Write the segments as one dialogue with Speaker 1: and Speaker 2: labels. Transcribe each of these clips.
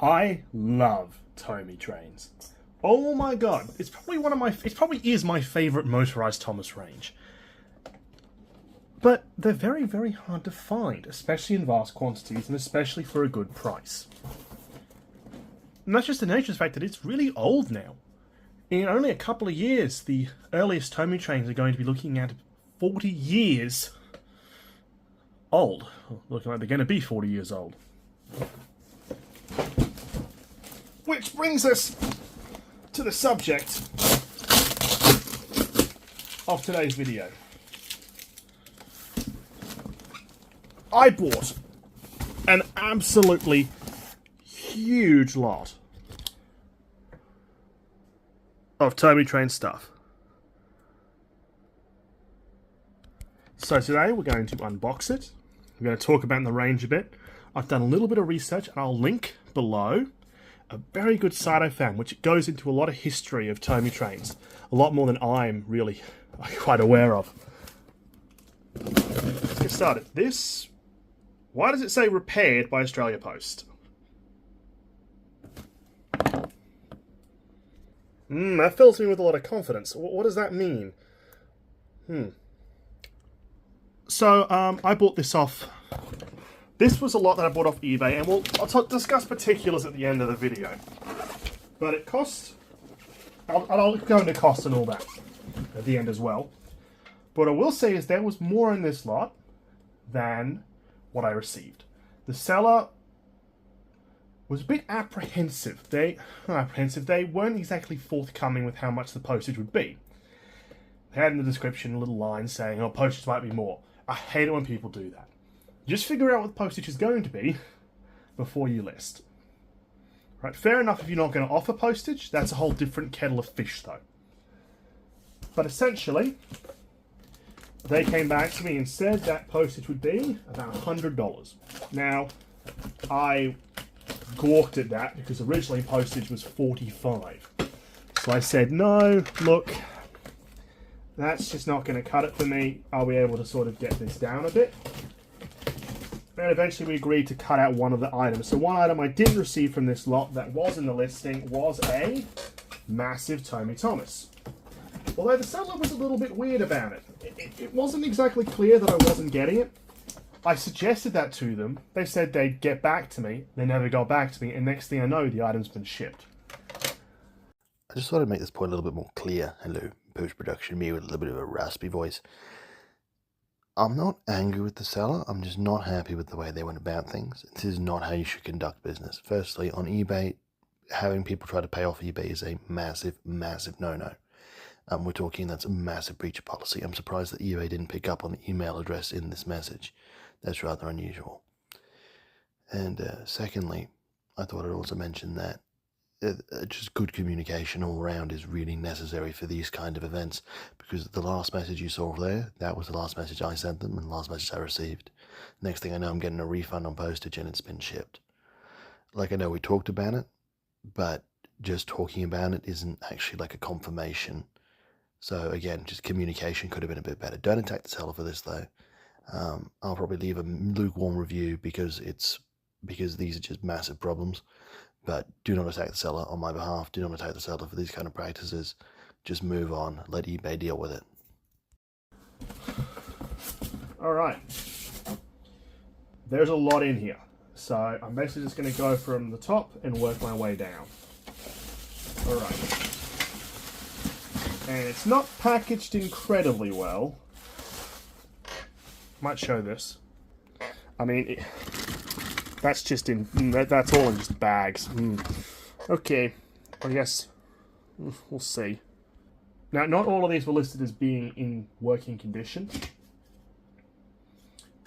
Speaker 1: I love Tomy trains. Oh my god, it's probably it probably is my favourite motorised Thomas range. But they're very, very hard to find, especially in vast quantities and especially for a good price. And that's just the nature of the fact that it's really old now. In only a couple of years, the earliest Tomy trains are going to be looking at 40 years old. Looking like they're going to be 40 years old. Which brings us to the subject of today's video. I bought an absolutely huge lot of Tomy train stuff. So today we're going to unbox it. We're going to talk about the range a bit. I've done a little bit of research and I'll link below a very good site I found which goes into a lot of history of Tomy trains. A lot more than I'm really quite aware of. Let's get started. Why does it say repaired by Australia Post? That fills me with a lot of confidence. What does that mean? So, I bought this off. This was a lot that I bought off eBay, and I'll discuss particulars at the end of the video. But it cost... I'll go into cost and all that at the end as well. But what I will say is there was more in this lot than what I received. The seller was a bit apprehensive. They weren't exactly forthcoming with how much the postage would be. They had in the description a little line saying, oh, postage might be more. I hate it when people do that. Just figure out what the postage is going to be before you list. Right, fair enough if you're not going to offer postage. That's a whole different kettle of fish, though. But essentially, they came back to me and said that postage would be about $100. Now, I gawked at that because originally postage was $45. So I said, no, look, that's just not going to cut it for me. I'll be able to sort of get this down a bit. And eventually we agreed to cut out one of the items. So one item I didn't receive from this lot that was in the listing was a massive Tomy Thomas. Although the seller was a little bit weird about it. It wasn't exactly clear that I wasn't getting it. I suggested that to them. They said they'd get back to me. They never got back to me. And next thing I know, the item's been shipped.
Speaker 2: I just thought I'd make this point a little bit more clear. Hello, post-production, me with a little bit of a raspy voice. I'm not angry with the seller. I'm just not happy with the way they went about things. This is not how you should conduct business. Firstly, on eBay, having people try to pay off eBay is a massive, massive no-no. We're talking that's a massive breach of policy. I'm surprised that eBay didn't pick up on the email address in this message. That's rather unusual. And secondly, I thought I'd also mention that just good communication all around is really necessary for these kind of events, because the last message you saw there, that was the last message I sent them and the last message I received. Next thing I know, I'm getting a refund on postage and it's been shipped. Like, I know we talked about it, but just talking about it isn't actually like a confirmation. So again, just communication could have been a bit better. Don't attack the seller for this though. I'll probably leave a lukewarm review because these are just massive problems. But do not attack the seller on my behalf. Do not attack the seller for these kind of practices. Just move on. Let eBay deal with it.
Speaker 1: Alright. There's a lot in here. So I'm basically just going to go from the top and work my way down. Alright. And it's not packaged incredibly well. Might show this. I mean, that's just that's all in just bags. Okay, I guess we'll see. Now, not all of these were listed as being in working condition.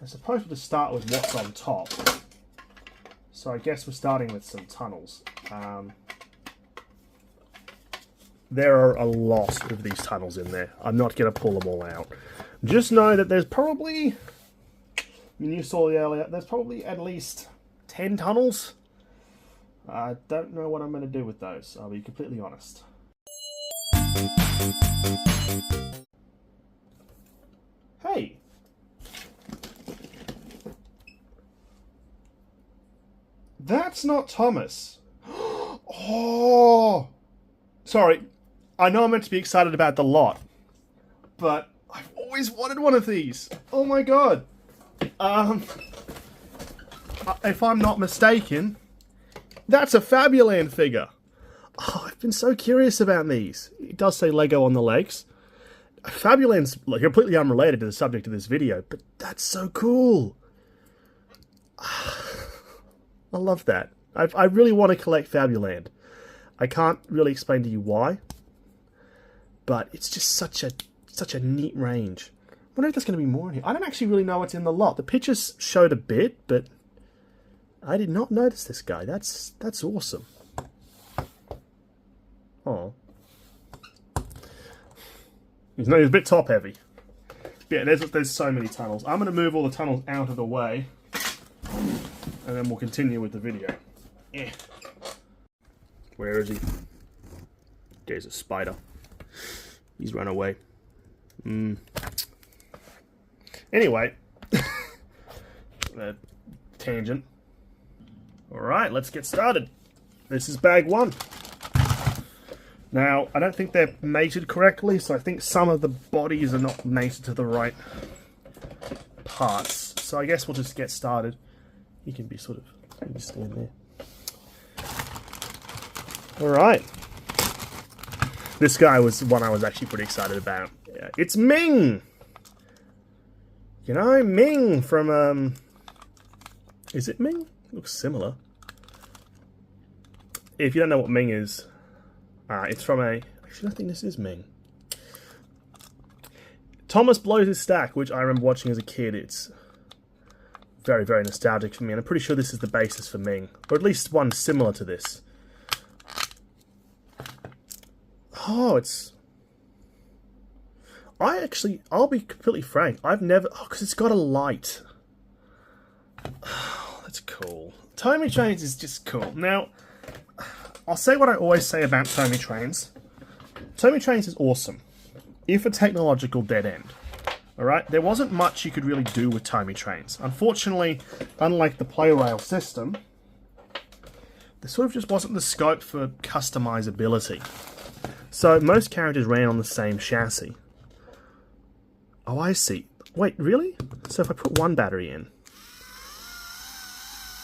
Speaker 1: I suppose we'll just start with what's on top. So I guess we're starting with some tunnels. There are a lot of these tunnels in there. I'm not going to pull them all out. Just know that there's probably, I mean, you saw the earlier, there's probably at least 10 tunnels. I don't know what I'm going to do with those, I'll be completely honest. Hey! That's not Thomas. Oh, sorry. I know I'm meant to be excited about the lot, but I've always wanted one of these. Oh my god. If I'm not mistaken, that's a Fabuland figure. Oh, I've been so curious about these. It does say Lego on the legs. Fabuland's completely unrelated to the subject of this video, but that's so cool. I love that. I really want to collect Fabuland. I can't really explain to you why, but it's just such a neat range. I wonder if there's going to be more in here. I don't actually really know what's in the lot. The pictures showed a bit, but I did not notice this guy. That's awesome. Oh. He's a bit top heavy. Yeah, there's so many tunnels. I'm going to move all the tunnels out of the way, and then we'll continue with the video. Yeah. Where is he? There's a spider. He's run away. Anyway. Tangent. Alright, let's get started. This is bag 1. Now, I don't think they're mated correctly, so I think some of the bodies are not mated to the right parts. So I guess we'll just get started. You can be sort of... You can stand there. Alright. This guy was one I was actually pretty excited about. Yeah, it's Ming! You know, Ming from, Is it Ming? Looks similar. If you don't know what Ming is, it's from a... Actually, I think this is Ming. Thomas Blows His Stack, which I remember watching as a kid. It's very, very nostalgic for me, and I'm pretty sure this is the basis for Ming. Or at least one similar to this. Oh, it's... I'll be completely frank, I've never... Oh, because it's got a light. Oh, that's cool. Tomy Trains is just cool. Now, I'll say what I always say about Tomy Trains. Tomy Trains is awesome, if a technological dead end. Alright? There wasn't much you could really do with Tomy Trains. Unfortunately, unlike the PlayRail system, there sort of just wasn't the scope for customizability. So most characters ran on the same chassis. Oh, I see. Wait, really? So if I put one battery in...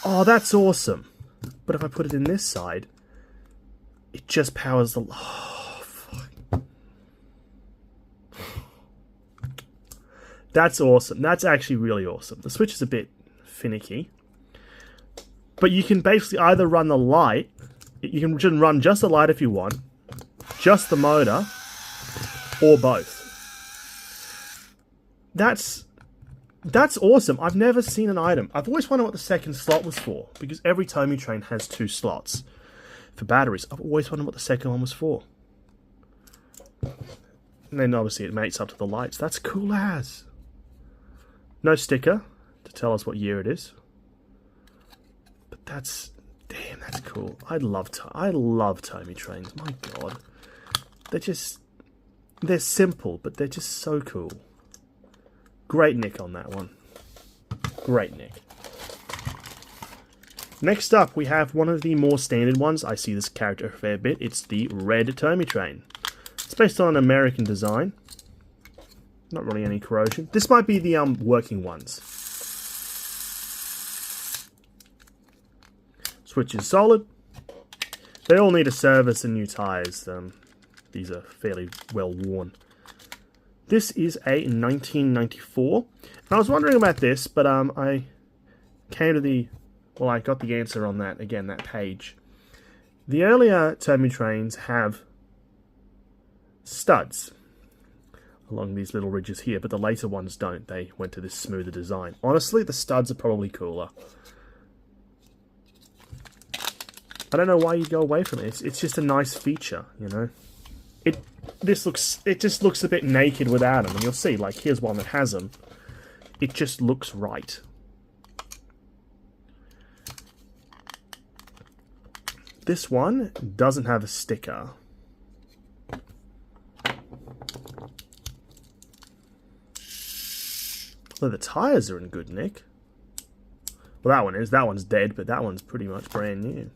Speaker 1: Oh, that's awesome. But if I put it in this side, it just powers the... Oh, fuck. That's awesome. That's actually really awesome. The switch is a bit finicky. But you can basically either run the light... You can run just the light if you want, just the motor, or both. That's awesome. I've never seen an item. I've always wondered what the second slot was for, because every Tomy Train has 2 slots for batteries. I've always wondered what the second one was for. And then obviously it mates up to the lights. That's cool as. No sticker to tell us what year it is. But that's... Damn, that's cool. I love Tomy Trains. My god. They're simple, but they're just so cool. Great nick on that one. Great nick. Next up, we have one of the more standard ones. I see this character a fair bit. It's the red Tomy Train. It's based on an American design. Not really any corrosion. This might be the working ones. Switch is solid. They all need a service and new tyres. These are fairly well worn. This is a 1994. And I was wondering about this, but I came to the... Well, I got the answer on that, again, that page. The earlier Tomy Trains have studs along these little ridges here, but the later ones don't. They went to this smoother design. Honestly, the studs are probably cooler. I don't know why you go away from it. It's just a nice feature, you know. It just looks a bit naked without them, and you'll see, like, here's one that has them. It just looks right. This one doesn't have a sticker. Well, the tires are in good nick. Well, that one is. That one's dead, but that one's pretty much brand new.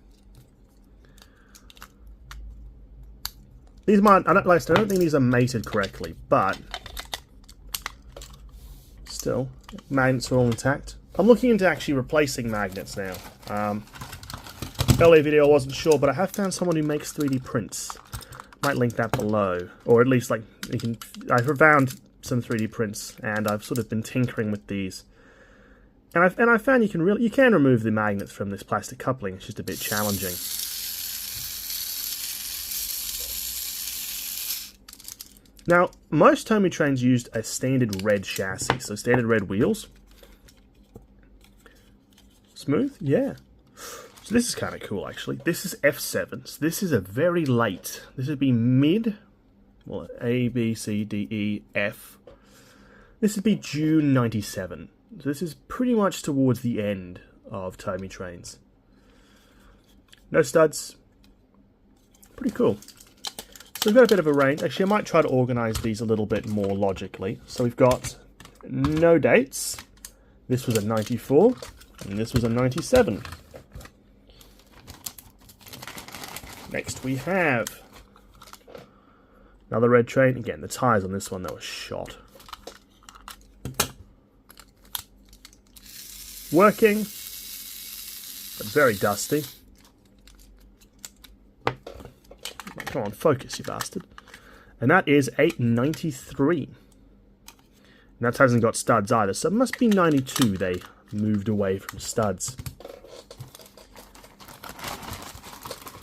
Speaker 1: These might, I don't think these are mated correctly, but still, magnets are all intact. I'm looking into actually replacing magnets now. Earlier video I wasn't sure, but I have found someone who makes 3D prints. Might link that below, or at least like you can. I've found some 3D prints, and I've sort of been tinkering with these, and I found you can remove the magnets from this plastic coupling. It's just a bit challenging. Now, most Tomy trains used a standard red chassis, so standard red wheels. Smooth, yeah. So this is kind of cool, actually. This is F7, so this is a very late. This would be mid, well, A, B, C, D, E, F. This would be June 97. So this is pretty much towards the end of Tomy trains. No studs. Pretty cool. So we've got a bit of a range. Actually, I might try to organise these a little bit more logically. So we've got no dates. This was a 94, and this was a 97. Next we have another red train. Again, the tyres on this one that was shot. Working, but very dusty. Come on, focus, you bastard. And that is 893. And that hasn't got studs either, so it must be 92 they moved away from studs.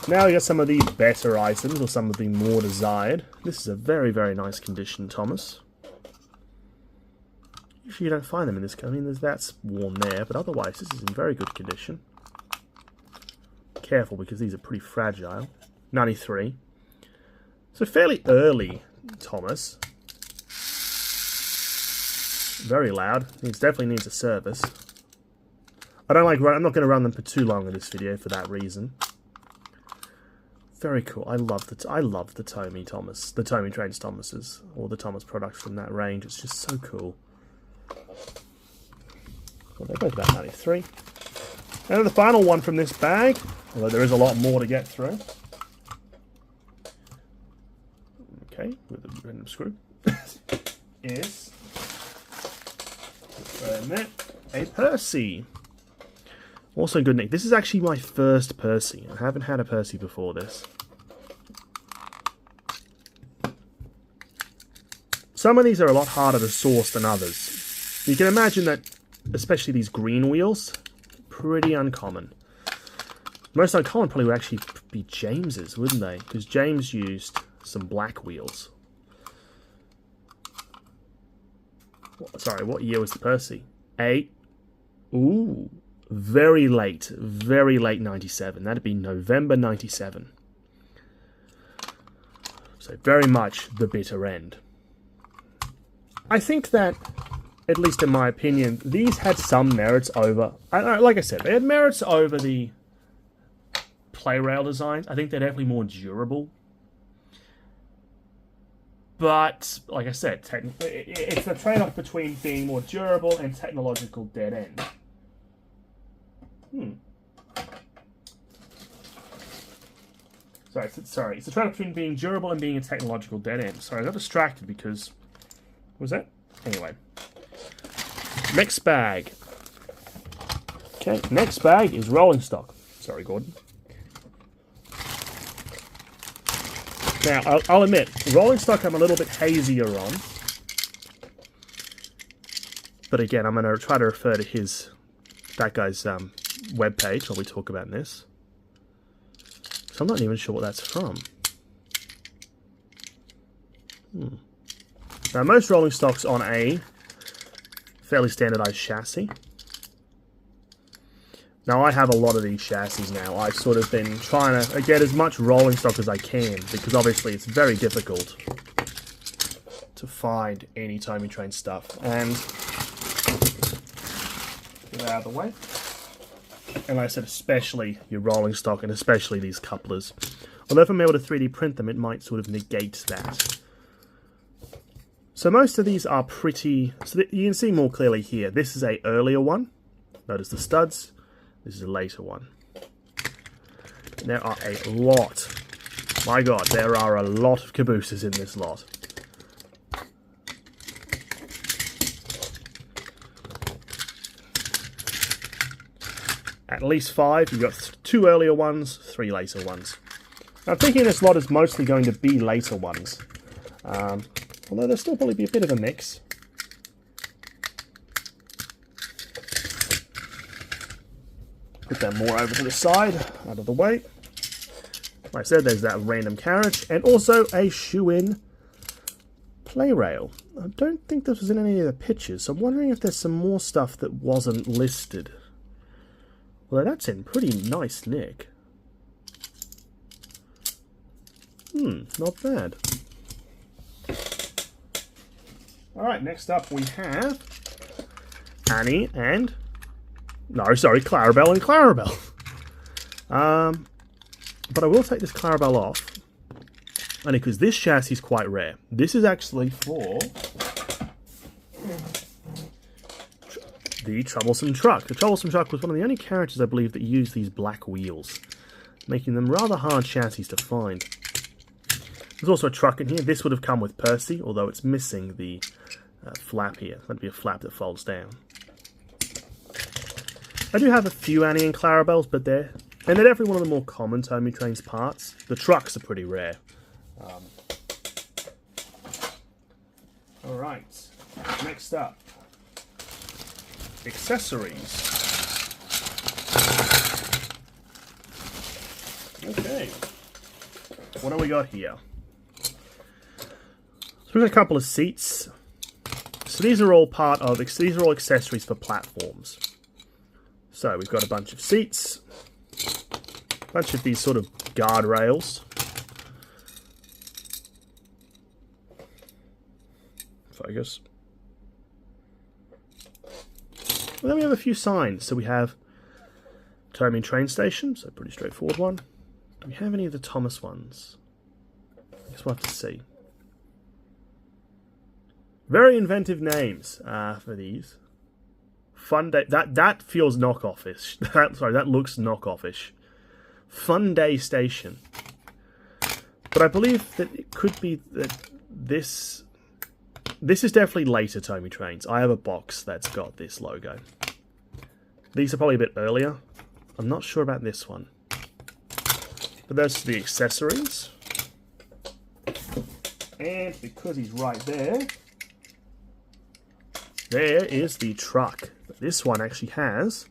Speaker 1: Now we got some of the better items, or some of the more desired. This is a very, very nice condition, Thomas. Usually you don't find them in this. I mean, that's worn there, but otherwise this is in very good condition. Careful, because these are pretty fragile. 93. So fairly early, Thomas. Very loud. It definitely needs a service. I'm not going to run them for too long in this video for that reason. Very cool. I love the Tomy Thomas, the Tomy trains Thomases, all the Thomas products from that range. It's just so cool. Well, they're both about 93. And the final one from this bag, although there is a lot more to get through. Okay, with a random screw, is a Percy. Also good nick. This is actually my first Percy. I haven't had a Percy before this. Some of these are a lot harder to source than others. You can imagine that, especially these green wheels, pretty uncommon. Most uncommon probably would actually be James's, wouldn't they? Because James used some black wheels. Sorry, what year was the Percy? Ooh. Very late 97. That'd be November 97. So very much the bitter end. I think that, at least in my opinion, these had some merits over... like I said, they had merits over the play rail designs. I think they're definitely more durable. But, like I said, it's a trade-off between being more durable and technological dead end. Sorry, it's a trade-off between being durable and being a technological dead end. Sorry, I got distracted because... What was that? Anyway. Next bag. Okay, next bag is rolling stock. Sorry, Gordon. Now, I'll admit, rolling stock I'm a little bit hazier on. But again, I'm going to try to refer to that guy's webpage while we talk about this. So I'm not even sure what that's from. Now, most rolling stock's on a fairly standardized chassis. Now, I have a lot of these chassis now. I've sort of been trying to get as much rolling stock as I can, because obviously it's very difficult to find any Tomy train stuff. And get it out of the way. And like I said, especially your rolling stock, and especially these couplers. Although if I'm able to 3D print them, it might sort of negate that. So most of these are pretty... So you can see more clearly here. This is a earlier one. Notice the studs. This is a later one. There are a lot My god, there are a lot of cabooses in this lot. At least 5. You've got 2 earlier ones, 3 later ones. I'm thinking this lot is mostly going to be later ones. Although there'll still probably be a bit of a mix. Put that more over to the side, out of the way. Like I said, there's that random carriage, and also a shoe-in play rail. I don't think this was in any of the pictures, so I'm wondering if there's some more stuff that wasn't listed. Well, that's in pretty nice nick. Not bad. Alright, next up we have Annie and... No, sorry, Clarabelle and Clarabelle. But I will take this Clarabelle off. Only because this chassis is quite rare. This is actually for the Troublesome Truck. The Troublesome Truck was one of the only characters, I believe, that used these black wheels, making them rather hard chassis to find. There's also a truck in here. This would have come with Percy, although it's missing the flap here. That'd be a flap that folds down. I do have a few Annie and Clarabelles, but they're definitely one of the more common Tomy Trains parts. The trucks are pretty rare. Alright, next up. Accessories. Okay. What do we got here? So we've got a couple of seats. So these are all these are all accessories for platforms. So we've got a bunch of seats, a bunch of these sort of guardrails. Focus. Well, then we have a few signs. So we have Tomy train station, so pretty straightforward one. Do we have any of the Thomas ones? I guess we'll have to see. Very inventive names for these. Fun Day. That feels knockoff-ish. Sorry, that looks knockoff-ish. Fun Day Station. But I believe that it could be that this is definitely later Tomy Trains. I have a box that's got this logo. These are probably a bit earlier. I'm not sure about this one. But those are the accessories. And because he's right there, there is the truck. This one actually has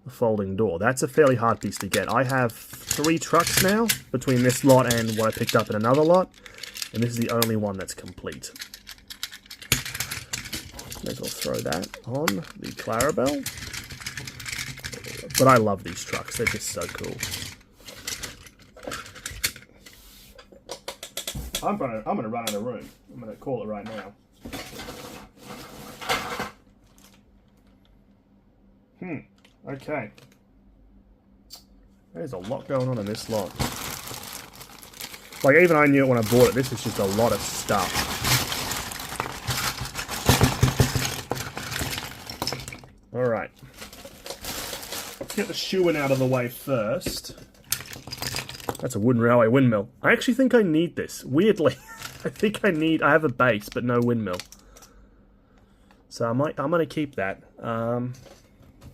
Speaker 1: a folding door. That's a fairly hard piece to get. I have 3 trucks now, between this lot and what I picked up in another lot. And this is the only one that's complete. May as well throw that on the Clarabelle. But I love these trucks. They're just so cool. I'm gonna run out of room. I'm gonna call it right now. Okay. There's a lot going on in this lot. Like, even I knew it when I bought it. This is just a lot of stuff. Alright. Let's get the shoeing out of the way first. That's a wooden railway windmill. I actually think I need this. Weirdly. I have a base, but no windmill. So I'm gonna keep that.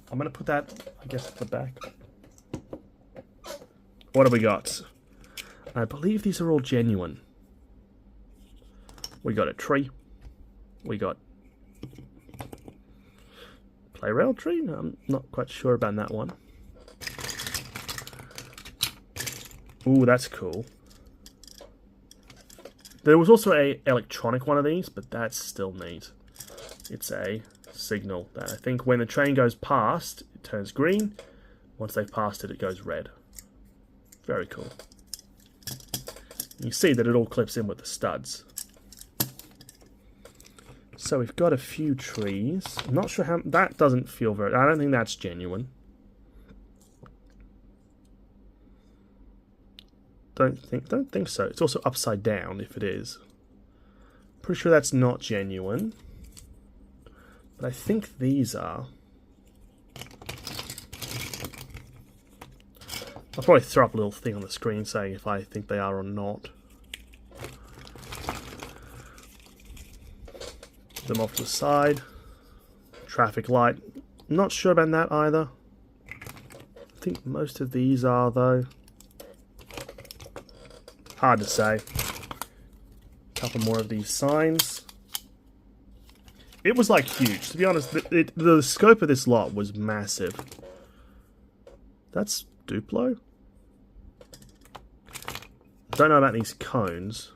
Speaker 1: I'm gonna put that, I guess, at the back. What have we got? I believe these are all genuine. We got a tree. We got play rail tree? No, I'm not quite sure about that one. Ooh, that's cool. There was also a electronic one of these, but that's still neat. It's a signal that I think when the train goes past, it turns green. Once they've passed it, it goes red. Very cool. You see that it all clips in with the studs. So we've got a few trees. I'm not sure how... That doesn't feel very... I don't think that's genuine. Don't think so. It's also upside down if it is. Pretty sure that's not genuine. But I think these are. I'll probably throw up a little thing on the screen saying if I think they are or not. Put them off to the side. Traffic light. Not sure about that either. I think most of these are, though. Hard to say. A couple more of these signs. It was like huge. To be honest, the scope of this lot was massive. That's Duplo? Don't know about these cones.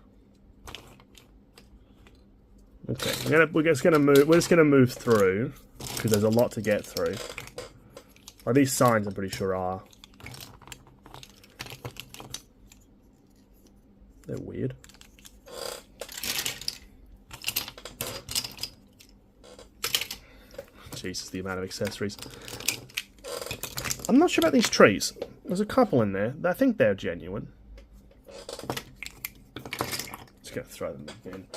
Speaker 1: Okay, we're just gonna move through because there's a lot to get through. Oh, these signs I'm pretty sure are. They're weird. Jesus, the amount of accessories. I'm not sure about these trees. There's a couple in there. I think they're genuine. Just gonna throw them in.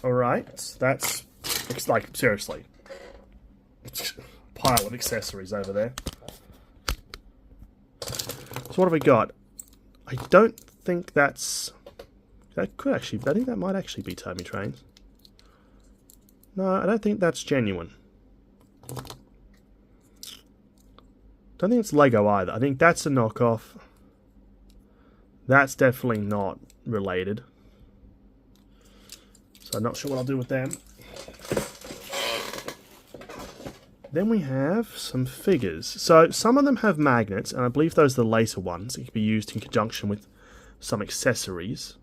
Speaker 1: Alright, that's... like, seriously. Pile of accessories over there. So what have we got? I don't think that's... That could actually... I think that might actually be Tomy trains. No, I don't think that's genuine. Don't think it's Lego either. I think that's a knockoff. That's definitely not related. So I'm not sure what I'll do with them. Then we have some figures. So some of them have magnets, and I believe those are the later ones that can be used in conjunction with some accessories.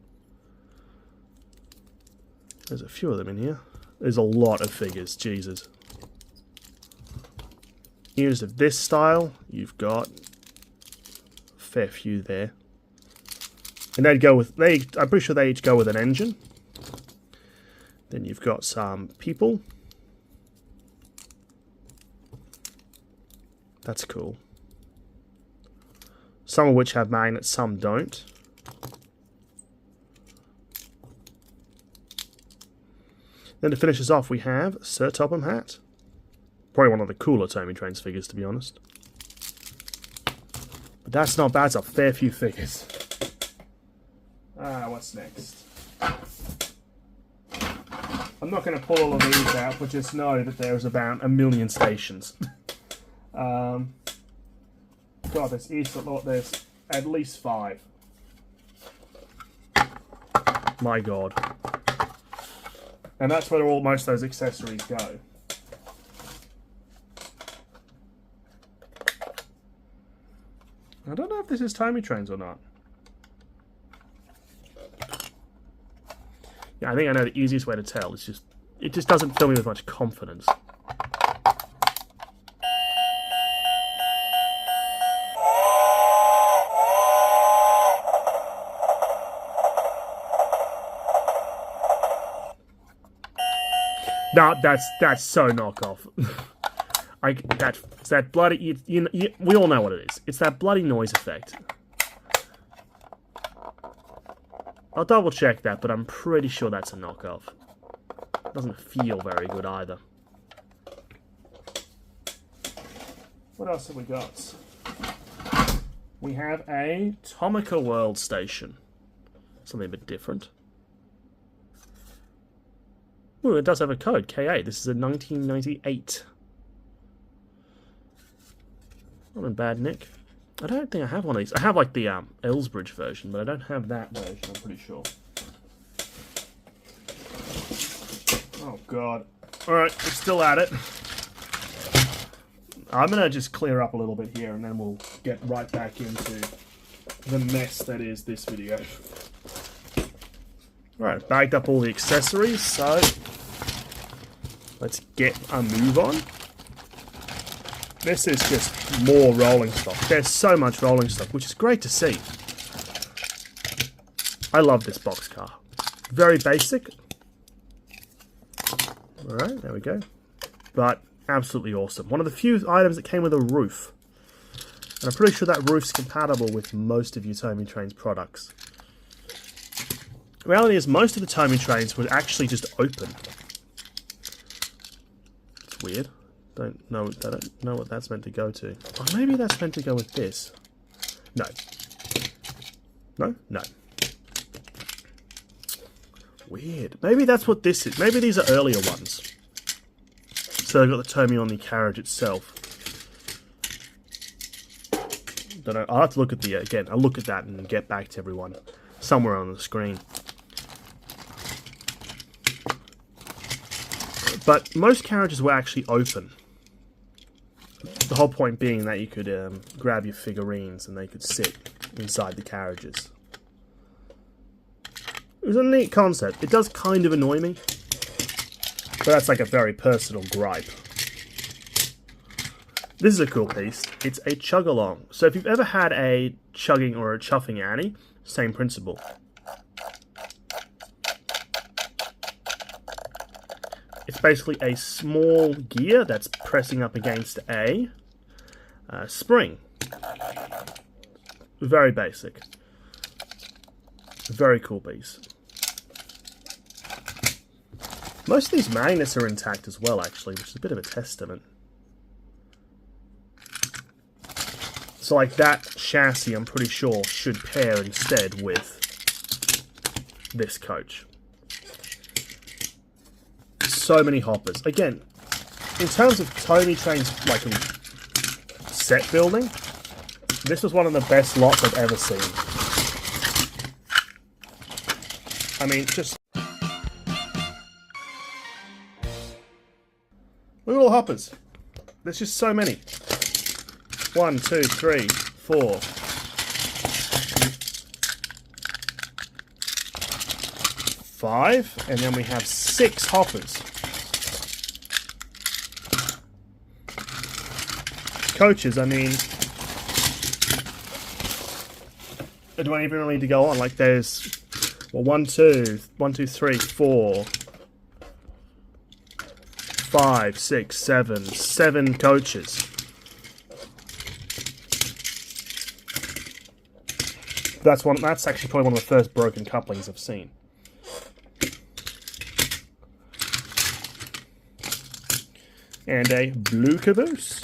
Speaker 1: There's a few of them in here. There's a lot of figures, Jesus. Here's of this style. You've got a fair few there. And they'd go with, I'm pretty sure they each go with an engine. Then you've got some people. That's cool. Some of which have magnets, some don't. Then to finish us off, we have Sir Topham Hatt. Probably one of the cooler Tomy Trains figures, to be honest. But that's not bad. It's a fair few figures. What's next? I'm not going to pull all of these out, but just know that there's about 1 million stations. God, there's at least 5. My God. And that's where most of those accessories go. I don't know if this is Tomy Trains or not. Yeah, I think I know the easiest way to tell. It's just, it just doesn't fill me with much confidence. No, that's so knockoff. It's that bloody. We all know what it is. It's that bloody noise effect. I'll double check that, but I'm pretty sure that's a knockoff. Doesn't feel very good either. What else have we got? We have a Tomica World Station. Something a bit different. Ooh, it does have a code, KA. This is a 1998. Not in bad nick. I don't think I have one of these. I have like the Ellsbridge version, but I don't have that version, I'm pretty sure. Oh god. Alright, we're still at it. I'm gonna just clear up a little bit here and then we'll get right back into the mess that is this video. Alright, bagged up all the accessories, so let's get a move on. This is just more rolling stock. There's so much rolling stock, which is great to see. I love this boxcar. Very basic. Alright, there we go. But absolutely awesome. One of the few items that came with a roof. And I'm pretty sure that roof's compatible with most of your Tomy Trains products. The reality is most of the Tomy Trains would actually just open. It's weird. Don't know what that's meant to go to. Oh, maybe that's meant to go with this. No. No? No. Weird. Maybe that's what this is. Maybe these are earlier ones. So they've got the Tomy on the carriage itself. Don't know. I'll have to look at the... Again, I'll look at that and get back to everyone. Somewhere on the screen. But most carriages were actually open. The whole point being that you could grab your figurines and they could sit inside the carriages. It was a neat concept. It does kind of annoy me. But that's like a very personal gripe. This is a cool piece. It's a chug-along. So if you've ever had a chugging or a chuffing Annie, same principle. It's basically a small gear that's pressing up against a spring. Very basic. Very cool piece. Most of these magnets are intact as well, actually, which is a bit of a testament. So, like, that chassis, I'm pretty sure, should pair instead with this coach. So many hoppers. Again, in terms of Tomy trains, like, set building, this was one of the best lots I've ever seen. I mean, just... Look at all the hoppers. There's just so many. 1, 2, 3, 4. 5, and then we have 6 hoppers. Coaches, I mean... Do I even really need to go on? Like, there's... Well, 1, 2, 3, 4... 5, 6, 7, 7 coaches. That's actually probably one of the first broken couplings I've seen. And a blue caboose.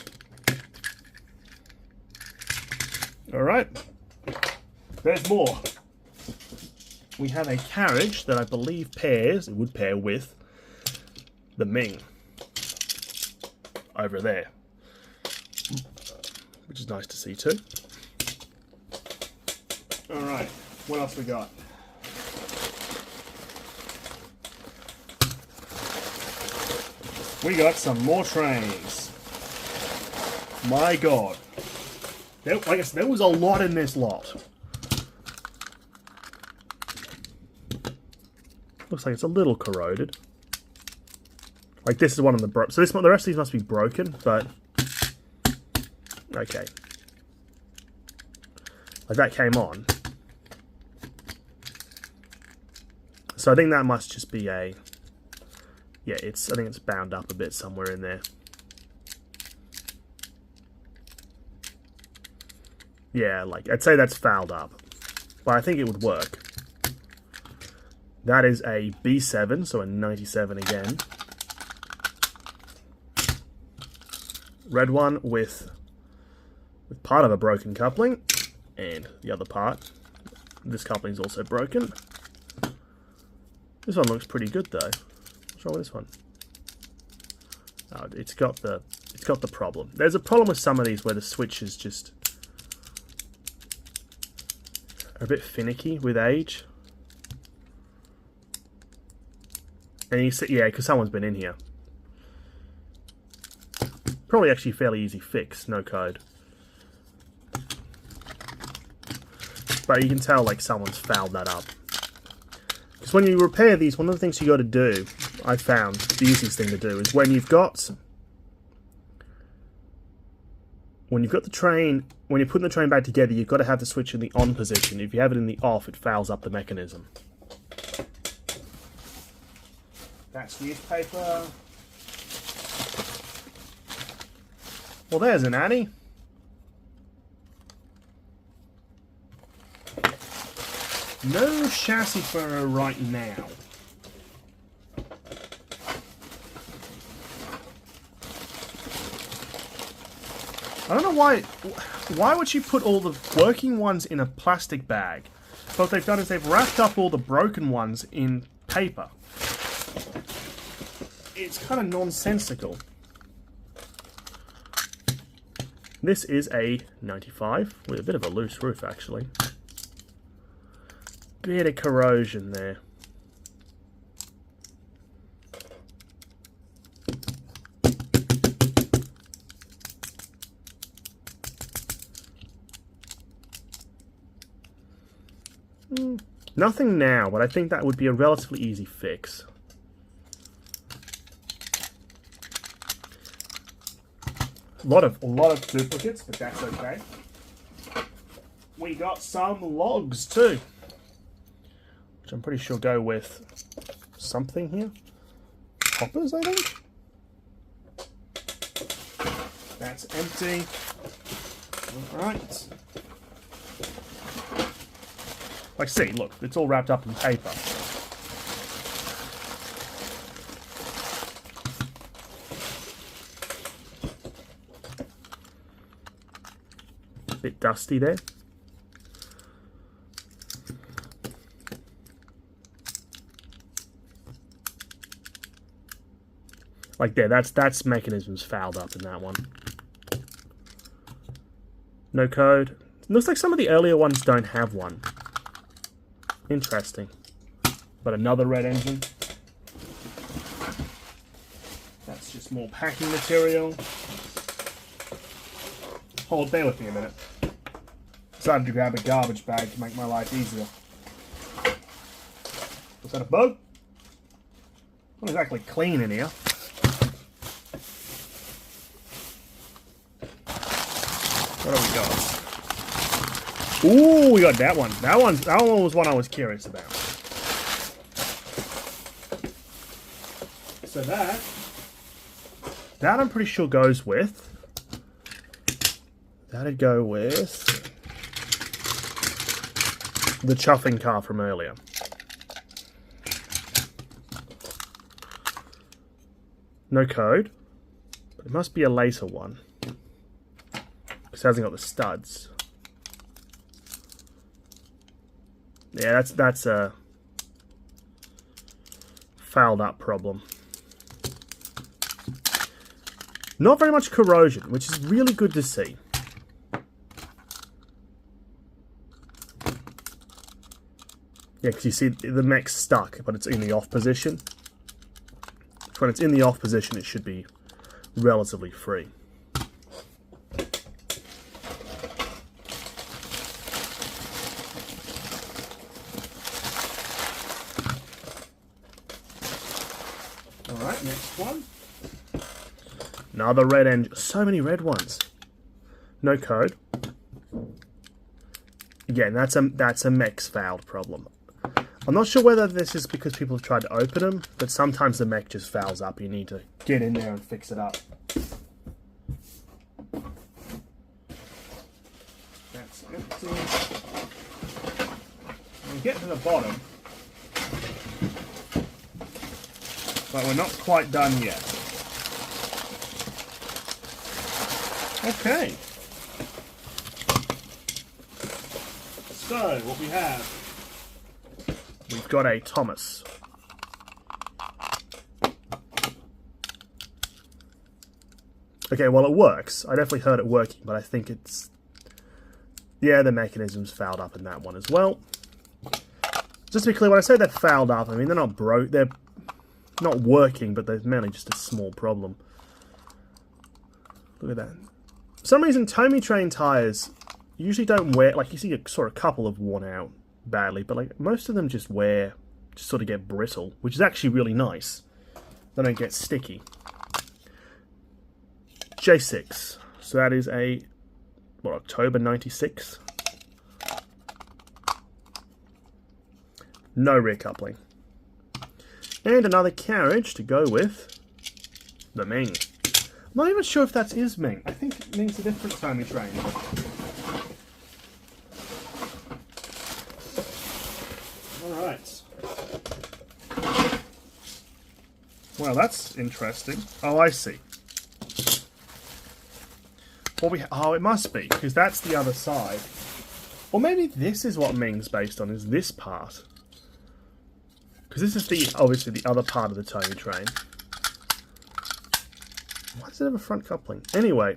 Speaker 1: Alright. There's more. We have a carriage that I believe it would pair with the Ming. Over there. Which is nice to see too. Alright, what else we got? We got some more trains. My god. Like I said, there was a lot in this lot. Looks like it's a little corroded. Like, this is one of the so the rest of these must be broken, but... Okay. Like, that came on. So I think that must just be a... Yeah, I think it's bound up a bit somewhere in there. Yeah, like, I'd say that's fouled up. But I think it would work. That is a B7, so a 97 again. Red one with part of a broken coupling, and the other part. This coupling is also broken. This one looks pretty good though. What's wrong with this one? Oh, it's got the problem. There's a problem with some of these where the switches just are a bit finicky with age. And you see, yeah, because someone's been in here. Probably actually fairly easy fix, no code. But you can tell like someone's fouled that up. Because when you repair these, one of the things you got to do, I found the easiest thing to do, is when you've got the train, when you're putting the train back together, you've got to have the switch in the on position. If you have it in the off, it fouls up the mechanism. That's newspaper. Well, there's an Annie. No chassis for her right now. I don't know why would you put all the working ones in a plastic bag? But what they've done is they've wrapped up all the broken ones in paper. It's kind of nonsensical. This is a 95 with a bit of a loose roof, actually. Bit of corrosion there. Nothing now, but I think that would be a relatively easy fix. A lot of duplicates, but that's okay. We got some logs too, which I'm pretty sure go with something here. Hoppers, I think. That's empty. All right. Like, see, look, it's all wrapped up in paper. Bit dusty there. Like there, that's mechanisms fouled up in that one. No code. Looks like some of the earlier ones don't have one. Interesting. But another red engine. That's just more packing material. Hold, bear with me a minute. Decided to grab a garbage bag to make my life easier. Was that a bug? Not exactly clean in here. What have we got? Ooh, we got that one. That one was one I was curious about. So that I'm pretty sure goes with. That'd go with the chuffing car from earlier. No code. But it must be a later one. Because it hasn't got the studs. Yeah, that's a fouled up problem. Not very much corrosion, which is really good to see. Yeah, because you see the mech's stuck, but it's in the off position. When it's in the off position, it should be relatively free. Alright, next one. Another red engine. So many red ones. No code. Again, that's a mech's fouled problem. I'm not sure whether this is because people have tried to open them, but sometimes the mech just fouls up. You need to get in there and fix it up. That's empty. We'll get to the bottom, but we're not quite done yet. Okay. So, what we have, we've got a Thomas. Okay, well it works. I definitely heard it working, but I think it's... Yeah, the mechanism's fouled up in that one as well. Just to be clear, when I say they're fouled up, I mean they're not broke, they're not working, but they're mainly just a small problem. Look at that. For some reason, Tomy train tyres usually don't wear, like you see a sort of couple have worn out badly, but like most of them just sort of get brittle, which is actually really nice. They don't get sticky. J6. So that is a, what, October 96? No rear coupling. And another carriage to go with the Ming. I'm not even sure if that is Ming. I think Ming's a different Tomy train. Alright. Well, that's interesting. Oh, I see. Oh, it must be, because that's the other side. Or maybe this is what Ming's based on, is this part. Because this is obviously the other part of the Tomy train. Why does it have a front coupling? Anyway.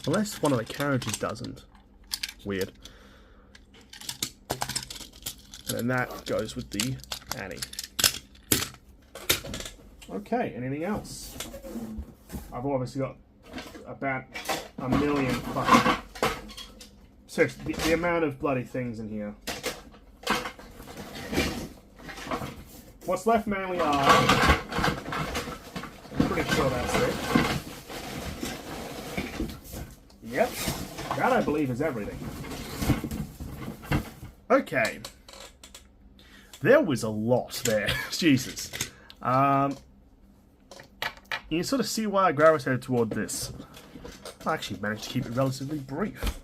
Speaker 1: Unless one of the carriages doesn't. Weird. And then that goes with the Annie. Okay, anything else? I've obviously got about a million fucking... Seriously, the amount of bloody things in here. What's left mainly are... I'm pretty sure that's it. Yep. That, I believe, is everything. Okay. There was a lot there. Jesus. You can sort of see why I gravitated toward this. I actually managed to keep it relatively brief.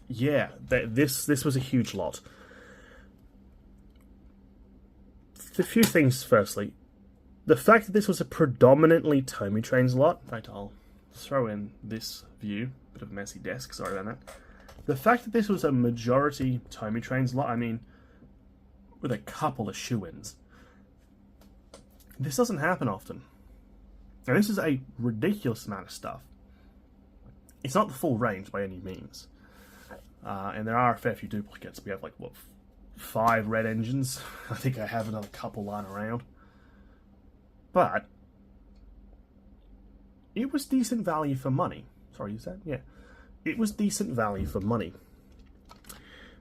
Speaker 1: Yeah, this was a huge lot. A few things, firstly. The fact that this was a predominantly Tomy Trains lot. In fact, I'll throw in this view. Bit of a messy desk, sorry about that. The fact that this was a majority Tomy Trains lot, I mean, with a couple of shoe-ins. This doesn't happen often. And this is a ridiculous amount of stuff. It's not the full range by any means. And there are a fair few duplicates. We have, like, what, 5 red engines? I think I have another couple lying around. But it was decent value for money. Sorry, is that? Yeah. It was decent value for money.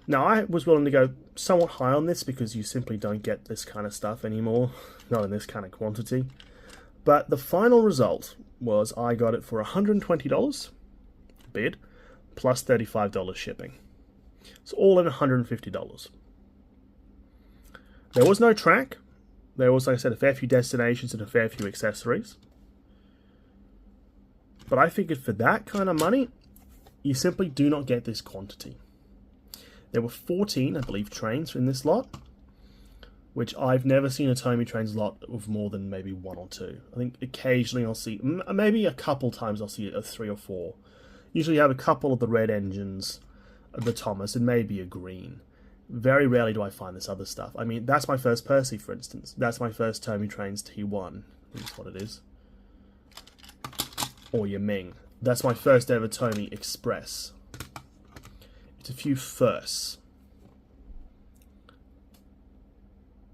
Speaker 1: Now, I was willing to go somewhat high on this because you simply don't get this kind of stuff anymore. Not in this kind of quantity. But the final result was I got it for $120 bid plus $35 shipping. So all in $150. There was no track. There was, like I said, a fair few destinations and a fair few accessories. But I figured for that kind of money, you simply do not get this quantity. There were 14, I believe, trains in this lot, which I've never seen a Tomy Trains lot of more than maybe 1 or 2. I think occasionally I'll see, maybe a couple times I'll see a 3 or 4. Usually you have a couple of the red engines, the Thomas, and maybe a green. Very rarely do I find this other stuff. I mean, that's my first Percy, for instance. That's my first Tomy Trains T1. That's what it is. Or your Ming. That's my first ever Tomy Express. It's a few firsts.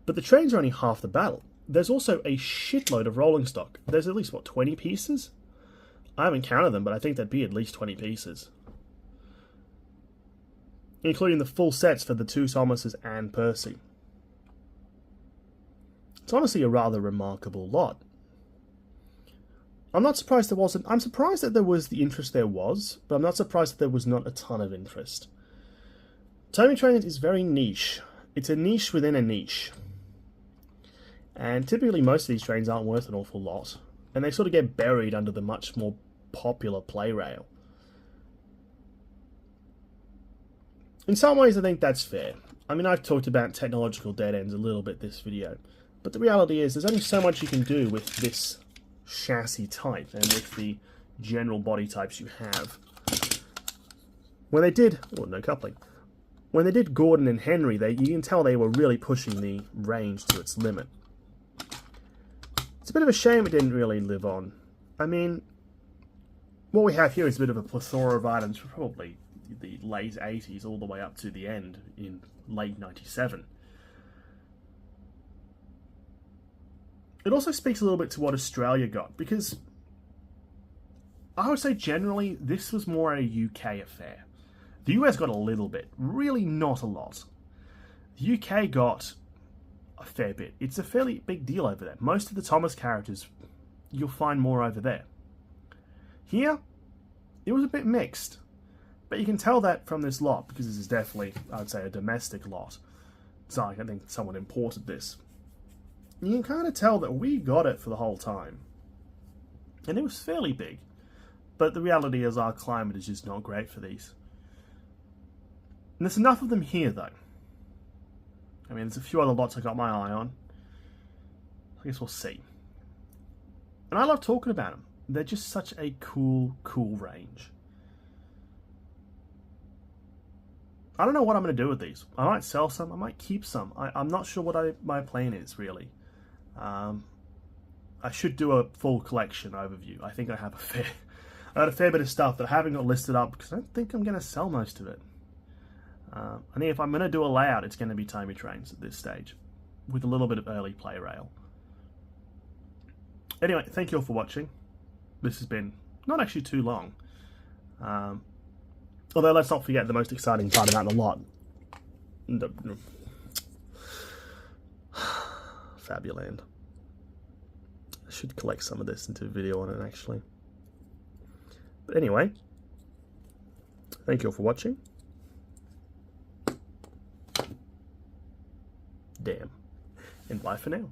Speaker 1: But the trains are only half the battle. There's also a shitload of rolling stock. There's at least, what, 20 pieces? I haven't counted them, but I think there'd be at least 20 pieces. Including the full sets for the 2 Thomases and Percy. It's honestly a rather remarkable lot. I'm not surprised there wasn't... I'm surprised that there was the interest there was, but I'm not surprised that there was not a ton of interest. Tomy Trains is very niche. It's a niche within a niche. And typically most of these trains aren't worth an awful lot. And they sort of get buried under the much more popular play rail. In some ways I think that's fair. I mean, I've talked about technological dead ends a little bit this video. But the reality is there's only so much you can do with this chassis type and with the general body types you have. When they did... oh, no coupling. When they did Gordon and Henry, you can tell they were really pushing the range to its limit. It's a bit of a shame it didn't really live on. I mean, what we have here is a bit of a plethora of items from probably the late 80s all the way up to the end in late 97. It also speaks a little bit to what Australia got, because I would say generally this was more a UK affair. The US got a little bit, really not a lot. The UK got a fair bit. It's a fairly big deal over there. Most of the Thomas characters, you'll find more over there. Here, it was a bit mixed. But you can tell that from this lot, because this is definitely, I would say, a domestic lot. It's not like I think someone imported this. You can kind of tell that we got it for the whole time. And it was fairly big. But the reality is our climate is just not great for these. And there's enough of them here, though. I mean, there's a few other lots I got my eye on. I guess we'll see. And I love talking about them. They're just such a cool range. I don't know what I'm going to do with these. I might sell some. I might keep some. I'm not sure what my plan is, really. I should do a full collection overview. I think I have a fair bit of stuff that I haven't got listed up because I don't think I'm going to sell most of it. I think if I'm going to do a layout, it's going to be Tomy trains at this stage, with a little bit of early play rail. Anyway, thank you all for watching. This has been not actually too long. Although let's not forget the most exciting part about the lot. Fabuland. I should collect some of this into a video on it actually. But anyway, thank you all for watching. Damn. And bye for now.